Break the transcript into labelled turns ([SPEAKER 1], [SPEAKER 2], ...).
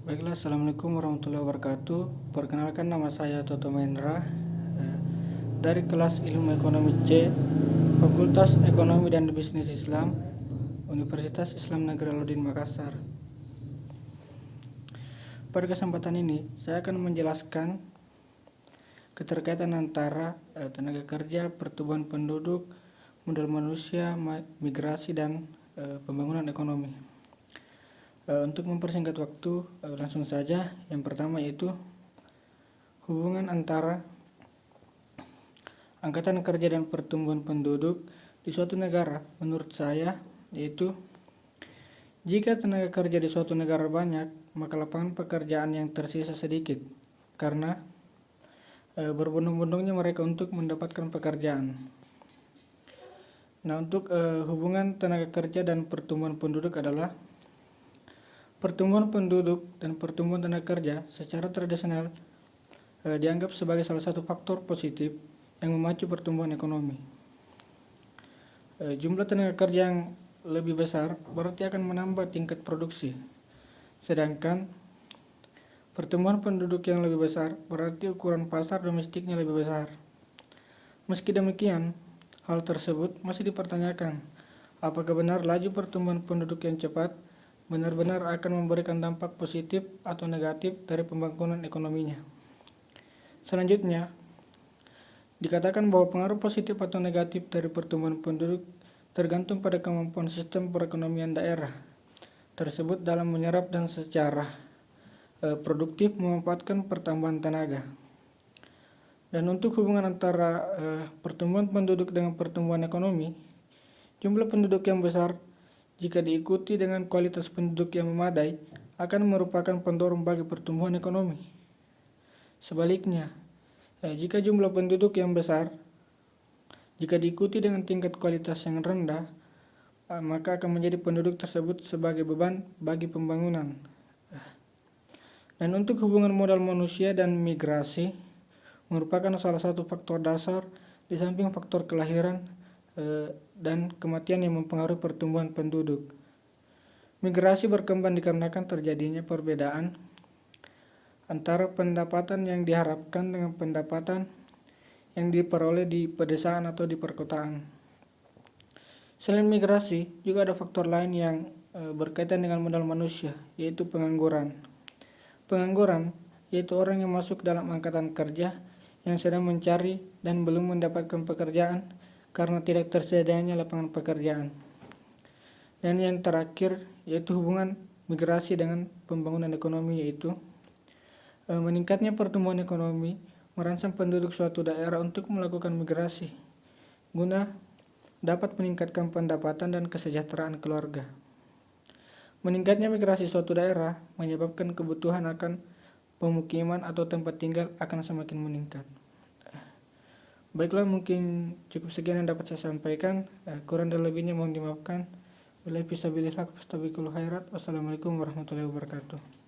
[SPEAKER 1] Baiklah, Assalamualaikum warahmatullahi wabarakatuh. Perkenalkan, nama saya Toto Mahendra, dari kelas Ilmu Ekonomi C, Fakultas Ekonomi dan Bisnis Islam, Universitas Islam Negeri Alauddin Makassar. Pada kesempatan ini, saya akan menjelaskan keterkaitan antara tenaga kerja, pertumbuhan penduduk, modal manusia, migrasi, dan pembangunan ekonomi. Untuk mempersingkat waktu, langsung saja. Yang pertama yaitu hubungan antara angkatan kerja dan pertumbuhan penduduk di suatu negara. Menurut saya, yaitu jika tenaga kerja di suatu negara banyak, maka lapangan pekerjaan yang tersisa sedikit, karena berbondong-bondongnya mereka untuk mendapatkan pekerjaan. Nah, untuk hubungan tenaga kerja dan pertumbuhan penduduk adalah pertumbuhan penduduk dan pertumbuhan tenaga kerja secara tradisional dianggap sebagai salah satu faktor positif yang memacu pertumbuhan ekonomi. Jumlah tenaga kerja yang lebih besar berarti akan menambah tingkat produksi, sedangkan pertumbuhan penduduk yang lebih besar berarti ukuran pasar domestiknya lebih besar. Meski demikian, hal tersebut masih dipertanyakan, apakah benar laju pertumbuhan penduduk yang cepat benar-benar akan memberikan dampak positif atau negatif dari pembangunan ekonominya. Selanjutnya, dikatakan bahwa pengaruh positif atau negatif dari pertumbuhan penduduk tergantung pada kemampuan sistem perekonomian daerah tersebut dalam menyerap dan secara produktif memanfaatkan pertambahan tenaga. Dan untuk hubungan antara pertumbuhan penduduk dengan pertumbuhan ekonomi, jumlah penduduk yang besar jika diikuti dengan kualitas penduduk yang memadai akan merupakan pendorong bagi pertumbuhan ekonomi. Sebaliknya, jika jumlah penduduk yang besar jika diikuti dengan tingkat kualitas yang rendah, maka akan menjadi penduduk tersebut sebagai beban bagi pembangunan. Dan untuk hubungan modal manusia dan migrasi merupakan salah satu faktor dasar di samping faktor kelahiran dan kematian yang mempengaruhi pertumbuhan penduduk. Migrasi berkembang dikarenakan terjadinya perbedaan antara pendapatan yang diharapkan dengan pendapatan yang diperoleh di pedesaan atau di perkotaan. Selain migrasi, juga ada faktor lain yang berkaitan dengan modal manusia, yaitu pengangguran. Pengangguran yaitu orang yang masuk dalam angkatan kerja yang sedang mencari dan belum mendapatkan pekerjaan karena tidak tersedianya lapangan pekerjaan. Dan yang terakhir yaitu hubungan migrasi dengan pembangunan ekonomi, yaitu meningkatnya pertumbuhan ekonomi merangsang penduduk suatu daerah untuk melakukan migrasi guna dapat meningkatkan pendapatan dan kesejahteraan keluarga. Meningkatnya migrasi suatu daerah menyebabkan kebutuhan akan pemukiman atau tempat tinggal akan semakin meningkat. Baiklah, mungkin cukup sekian yang dapat saya sampaikan. Kurang dan lebihnya mohon dimaafkan. Wassalamualaikum warahmatullahi wabarakatuh.